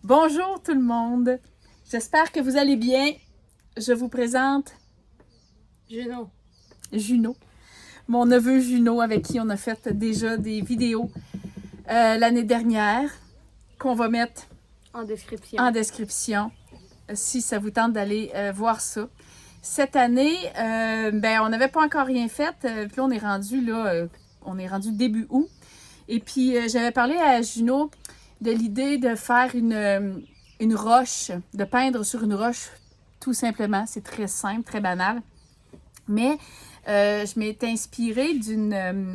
Bonjour tout le monde, j'espère que vous allez bien. Je vous présente Juno, mon neveu Juno avec qui on a fait déjà des vidéos l'année dernière qu'on va mettre en description si ça vous tente d'aller voir ça. Cette année, on n'avait pas encore rien fait, puis là on est rendu début août. Et puis j'avais parlé à Juno de l'idée de faire une roche, de peindre sur une roche tout simplement. C'est très simple, très banal. Mais je m'étais inspirée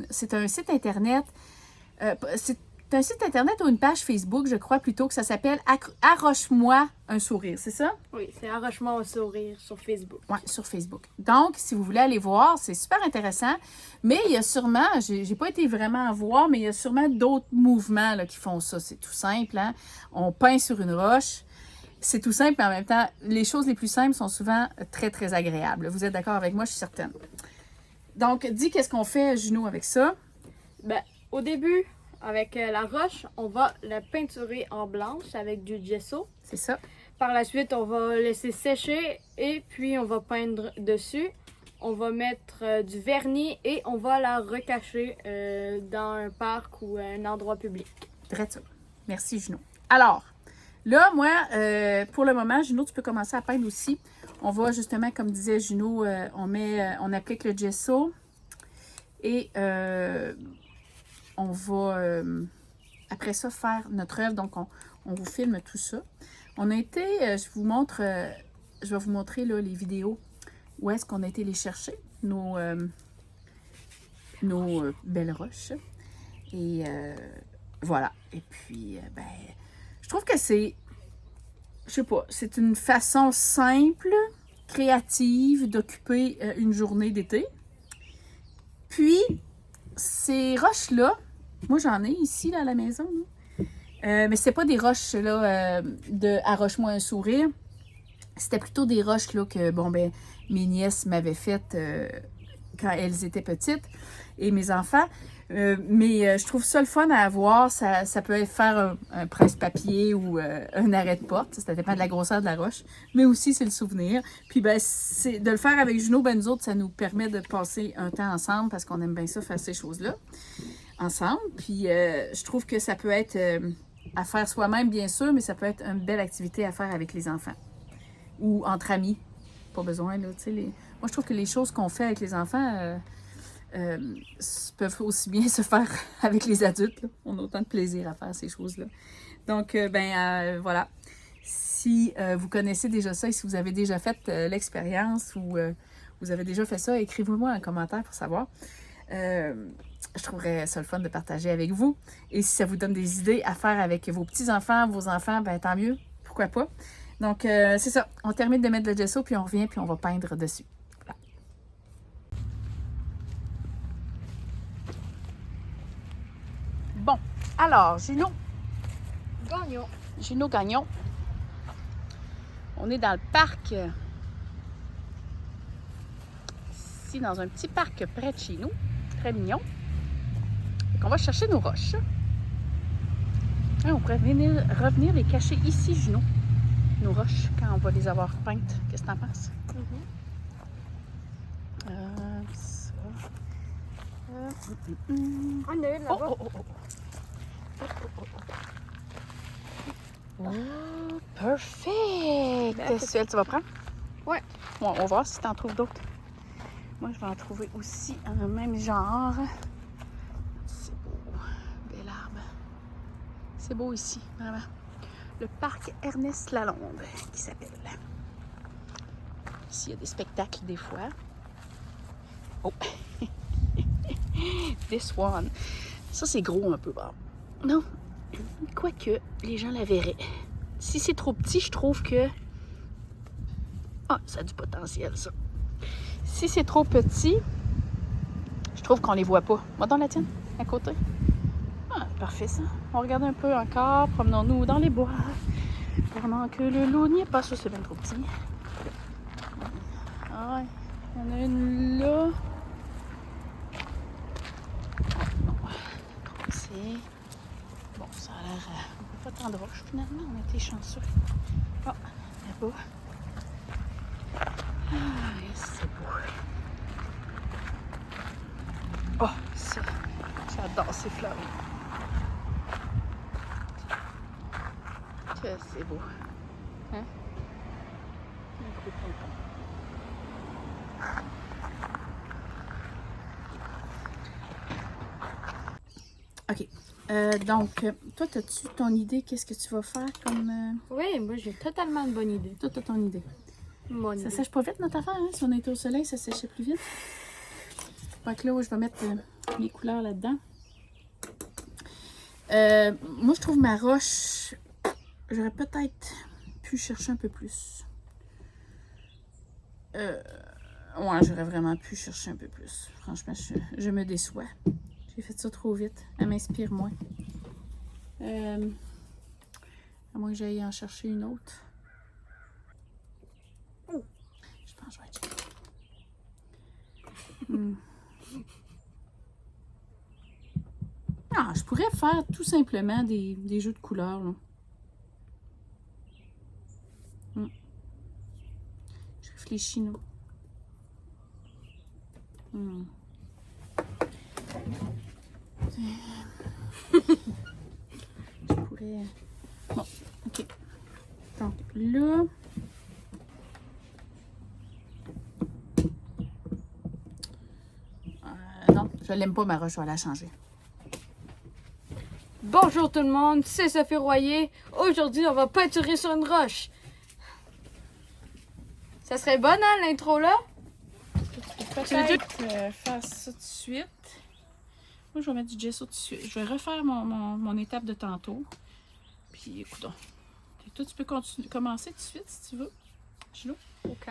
c'est un site internet. C'est un site internet ou une page Facebook, je crois plutôt, que ça s'appelle Arroche-moi un sourire, c'est ça? Oui, c'est Arroche-moi un sourire sur Facebook. Oui, sur Facebook. Donc, si vous voulez aller voir, c'est super intéressant. Mais il y a sûrement, j'ai pas été vraiment voir, mais il y a sûrement d'autres mouvements là, qui font ça. C'est tout simple, hein? On peint sur une roche. C'est tout simple, mais en même temps, les choses les plus simples sont souvent très, très agréables. Vous êtes d'accord avec moi, je suis certaine. Donc, dis qu'est-ce qu'on fait, Juno, avec ça? Au début, avec la roche, on va la peinturer en blanche avec du gesso. C'est ça. Par la suite, on va laisser sécher et puis on va peindre dessus. On va mettre du vernis et on va la recacher dans un parc ou un endroit public. Très ça. Merci, Juno. Alors, là, moi, pour le moment, Juno, tu peux commencer à peindre aussi. On va justement, comme disait Juno, on applique le gesso et on va, après ça, faire notre œuvre. Donc, on vous filme tout ça. On a été, je vais vous montrer là, les vidéos où est-ce qu'on a été les chercher, nos belles roches. Et voilà. Et puis, je trouve que c'est, je sais pas, c'est une façon simple, créative d'occuper une journée d'été. Puis, ces roches-là, moi j'en ai ici là, à la maison, mais c'est pas des roches là, de Arroche-moi un sourire. C'était plutôt des roches là, que mes nièces m'avaient faites quand elles étaient petites et mes enfants. Mais je trouve ça le fun à avoir. Ça peut faire un presse-papier ou un arrêt de porte. Ça dépend de la grosseur de la roche. Mais aussi, c'est le souvenir. Puis, c'est de le faire avec Juno, nous autres, ça nous permet de passer un temps ensemble parce qu'on aime bien ça, faire ces choses-là ensemble. Puis, je trouve que ça peut être à faire soi-même, bien sûr, mais ça peut être une belle activité à faire avec les enfants ou entre amis. Pas besoin, là, tu sais. Moi, je trouve que les choses qu'on fait avec les enfants peuvent aussi bien se faire avec les adultes. Là. On a autant de plaisir à faire ces choses-là. Donc, voilà. Si vous connaissez déjà ça et si vous avez déjà fait l'expérience ou vous avez déjà fait ça, écrivez-moi un commentaire pour savoir. Je trouverais ça le fun de partager avec vous. Et si ça vous donne des idées à faire avec vos petits-enfants, vos enfants, tant mieux. Pourquoi pas? Donc, c'est ça. On termine de mettre le gesso, puis on revient, puis on va peindre dessus. Voilà. Bon, alors, Juno Gagnon. On est dans le parc, ici, dans un petit parc près de chez nous. Très mignon. Donc, on va chercher nos roches. Et on pourrait revenir les cacher ici, Juno. Nos roches, quand on va les avoir peintes. Qu'est-ce que t'en penses? Ça. On a une là-bas. Oh, perfect! Celle tu vas prendre? Ouais. Bon, on va voir si tu en trouves d'autres. Moi, je vais en trouver aussi un même genre. C'est beau. Bel arbre. C'est beau ici, vraiment. Le parc Ernest Lalonde, qui s'appelle. Ici, il y a des spectacles des fois. Oh! This one. Ça, c'est gros un peu, bon. Non. Quoique, les gens la verraient. Si c'est trop petit, je trouve que... Ah, ça a du potentiel, ça. Si c'est trop petit, je trouve qu'on les voit pas. Va dans la tienne, à côté. Ah, parfait, ça. On regarde un peu encore. Promenons-nous dans les bois. Pendant que le loup n'y est pas. Ça, c'est bien trop petit. Ah, il y en a une là. Oh, non. C'est... Bon, ça a l'air Pas tant de roches, finalement. On a été chanceux. Ah, là-bas. Ah, c'est beau. Oh, ça. J'adore ces fleurs. Que c'est beau. Hein? Un gros pompon. OK. Donc, toi, as-tu ton idée? Qu'est-ce que tu vas faire comme... Oui, moi j'ai totalement une bonne idée. Toi, t'as ton idée. Bonne Ça idée. sèche pas vite, notre affaire, hein? Si on était au soleil, ça séchait plus vite. Fait que là, je vais mettre mes couleurs là-dedans. Moi, je trouve ma roche... J'aurais peut-être pu chercher un peu plus. Ouais, j'aurais vraiment pu chercher un peu plus. Franchement, je me déçois. J'ai fait ça trop vite. Elle m'inspire moins. À moins que j'aille en chercher une autre. Je pense que je vais être Ah, je pourrais faire tout simplement des jeux de couleurs. Là. Je réfléchis, là. Je pourrais... Bon, OK. Donc, là... non, je l'aime pas, ma roche. Je vais la changer. Bonjour tout le monde, c'est Sophie Royer. Aujourd'hui, on va peinturer sur une roche. Ça serait bon, hein, l'intro là? Peut-être faire ça tout de suite. Moi, je vais mettre du gesso tout de suite. Je vais refaire mon étape de tantôt. Puis, écoute, toi, tu peux commencer tout de suite si tu veux. Je suis là. OK.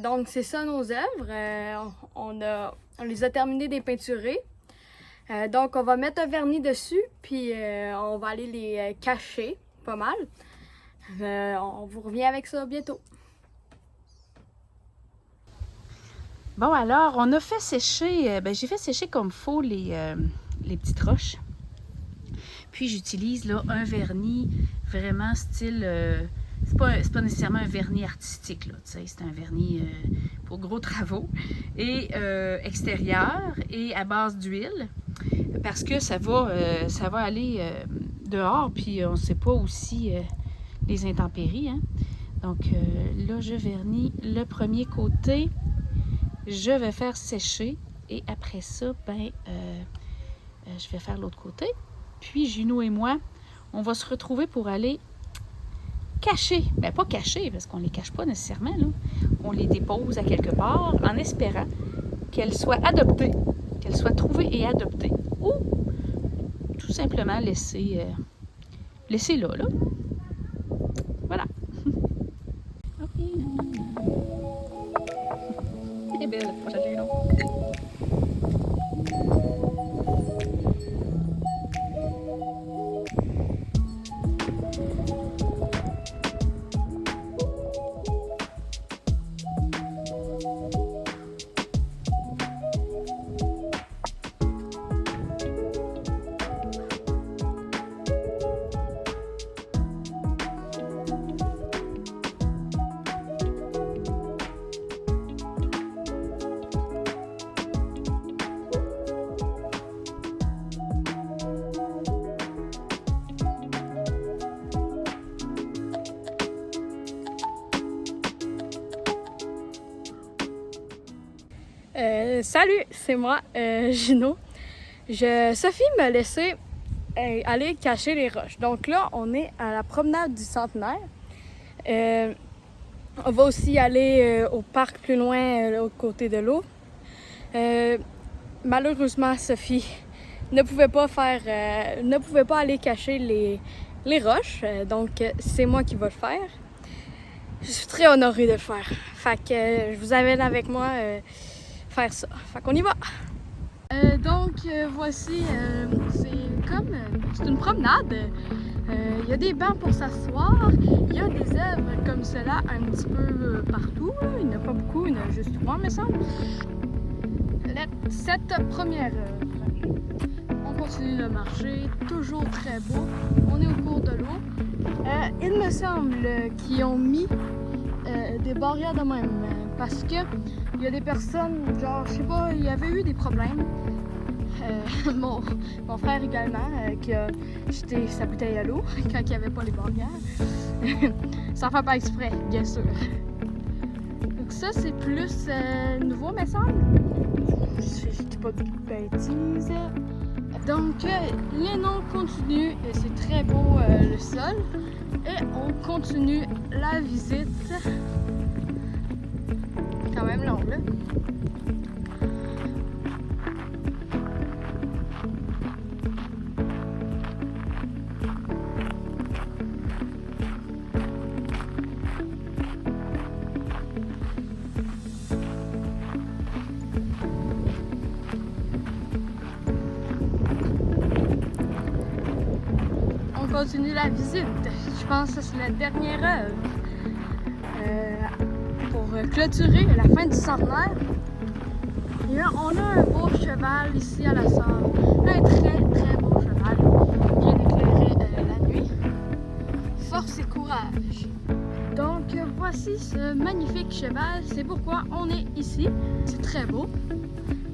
Donc, c'est ça nos œuvres. On les a terminées des peinturées. Donc, on va mettre un vernis dessus, puis on va aller les cacher pas mal. On vous revient avec ça bientôt. Bon, alors, on a fait sécher, j'ai fait sécher comme faut les petites roches. Puis, j'utilise là un vernis vraiment style... c'est pas nécessairement un vernis artistique, là, c'est un vernis pour gros travaux. Et extérieur et à base d'huile. Parce que ça va aller dehors, puis on ne sait pas aussi les intempéries. Hein? Donc, là, je vernis le premier côté. Je vais faire sécher et après ça, je vais faire l'autre côté. Puis Juno et moi, on va se retrouver pour aller cacher. Ben pas cacher, parce qu'on ne les cache pas nécessairement. Là. On les dépose à quelque part en espérant qu'elles soient adoptées, qu'elles soient trouvées et adoptées. Ou tout simplement laisser là. Voilà. C'est belle, là. Salut, c'est moi, Gino. Sophie m'a laissé aller cacher les roches. Donc là, on est à la promenade du Centenaire. On va aussi aller au parc plus loin, de l'autre côté de l'eau. Malheureusement, Sophie ne pouvait pas aller cacher les roches. Donc, c'est moi qui vais le faire. Je suis très honorée de le faire. Fait que je vous amène avec moi faire ça. Fait qu'on y va! Voici, c'est une promenade. Il y a des bancs pour s'asseoir. Il y a des œuvres comme cela un petit peu partout. Il n'y en a pas beaucoup, il y en a juste 3, me semble. Cette première œuvre, on continue de marcher, toujours très beau. On est au cours de l'eau. Il me semble qu'ils ont mis des barrières de même parce que il y a des personnes, genre, je sais pas, il y avait eu des problèmes. Mon frère également, qui a jeté sa bouteille à l'eau quand il n'y avait pas les barrières. Sans faire pas exprès, bien sûr. Donc ça, c'est plus nouveau, me semble. Je dis pas de bêtises. Donc, les noms continuent. C'est très beau le sol. Et on continue la visite. Quand même longue, là. On continue la visite. Je pense que c'est la dernière œuvre. Pour clôturer la fin du Centenaire. Et là, on a un beau cheval ici à la salle. Un très très beau cheval, bien éclairé la nuit. Force et courage. Donc voici ce magnifique cheval, c'est pourquoi on est ici. C'est très beau.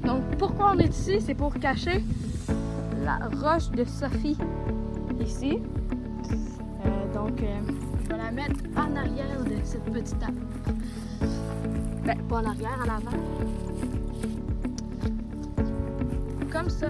Donc pourquoi on est ici, c'est pour cacher la roche de Sophie ici. Je vais la mettre en arrière de cette petite table. Ben, pas en arrière, à l'avant. Comme ça.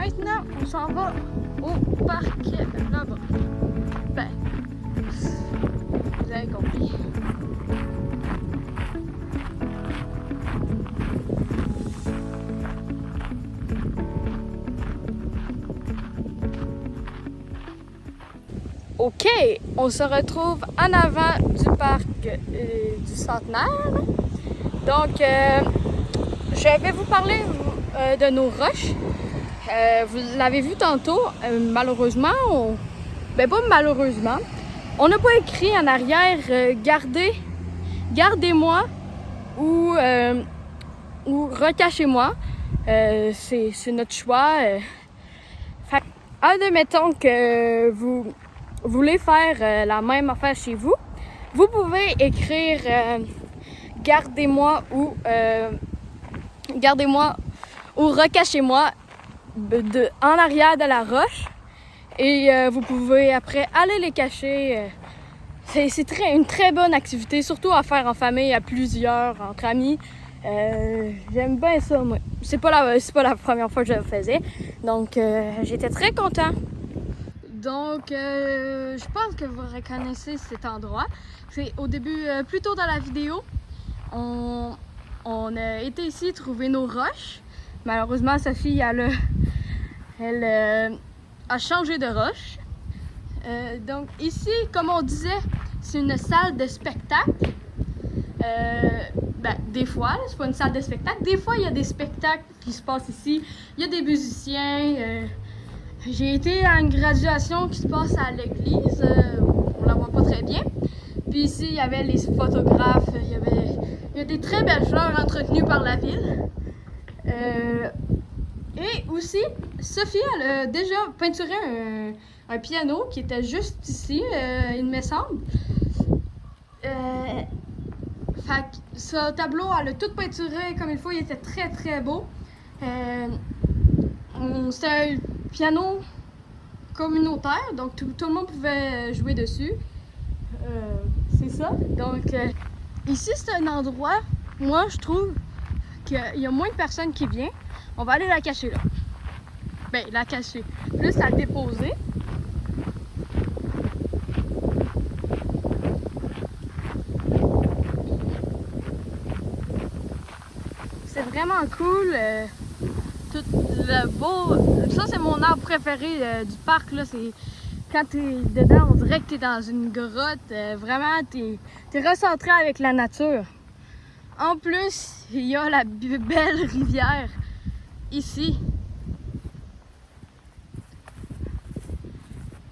maintenant, on s'en va au parc là-bas. Ben, vous avez compris. OK, on se retrouve en avant du parc du Centenaire. Donc, je vais vous parler de nos roches. Vous l'avez vu tantôt, malheureusement, ben pas malheureusement, on n'a pas écrit en arrière gardez-moi ou recachez-moi. C'est notre choix. Admettons que vous voulez faire la même affaire chez vous, vous pouvez écrire gardez-moi ou recachez-moi en arrière de la roche et vous pouvez après aller les cacher. C'est une très bonne activité, surtout à faire en famille, à plusieurs, entre amis. J'aime bien ça, moi. C'est pas la première fois que je le faisais, donc j'étais très content. Donc, je pense que vous reconnaissez cet endroit. C'est au début, plus tôt dans la vidéo, on a été ici trouver nos roches. Malheureusement, Sophie, elle a changé de roche. Donc ici, comme on disait, c'est une salle de spectacle. Des fois, c'est pas une salle de spectacle. Des fois, il y a des spectacles qui se passent ici. Il y a des musiciens. J'ai été à une graduation qui se passe à l'église, on la voit pas très bien. Puis ici, il y avait les photographes, il y a des très belles fleurs entretenues par la ville. Et aussi, Sophie, elle a déjà peinturé un piano qui était juste ici, il me semble. Fait que ce tableau, elle a tout peinturé comme il faut, il était très très beau. C'était un piano communautaire, donc tout le monde pouvait jouer dessus. C'est ça. Donc, ici, c'est un endroit, moi, je trouve qu'il y a moins de personnes qui viennent. On va aller la cacher là. Ben, la cacher. Plus à la déposer. C'est vraiment cool. Tout le beau. Ça, c'est mon arbre préféré du parc. Là. Quand tu es dedans, on dirait que tu es dans une grotte. Vraiment, tu es recentré avec la nature. En plus, il y a la belle rivière ici.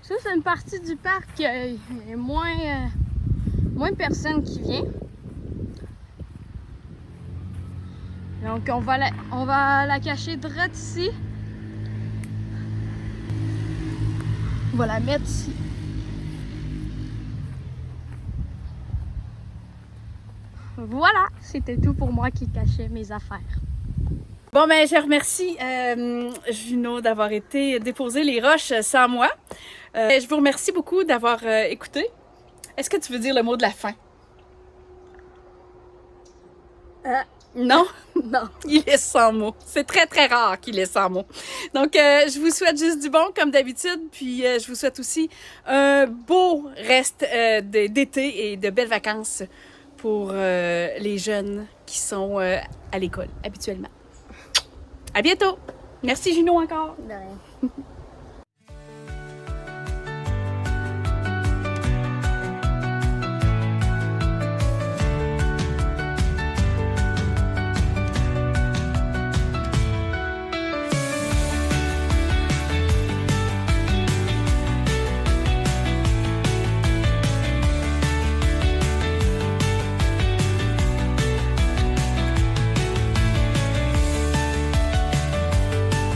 Ça, c'est une partie du parc il y a moins de personnes qui viennent. Donc, on va la cacher droite ici. On va la mettre ici. Voilà, c'était tout pour moi qui cachait mes affaires. Bon, ben, je remercie Juno d'avoir été déposer les roches sans moi. Je vous remercie beaucoup d'avoir écouté. Est-ce que tu veux dire le mot de la fin? Non? Non. Il est sans mots. C'est très, très rare qu'il est sans mots. Donc, je vous souhaite juste du bon, comme d'habitude. Puis, je vous souhaite aussi un beau reste d'été et de belles vacances pour les jeunes qui sont à l'école, habituellement. À bientôt! Merci, Juno, encore! De rien.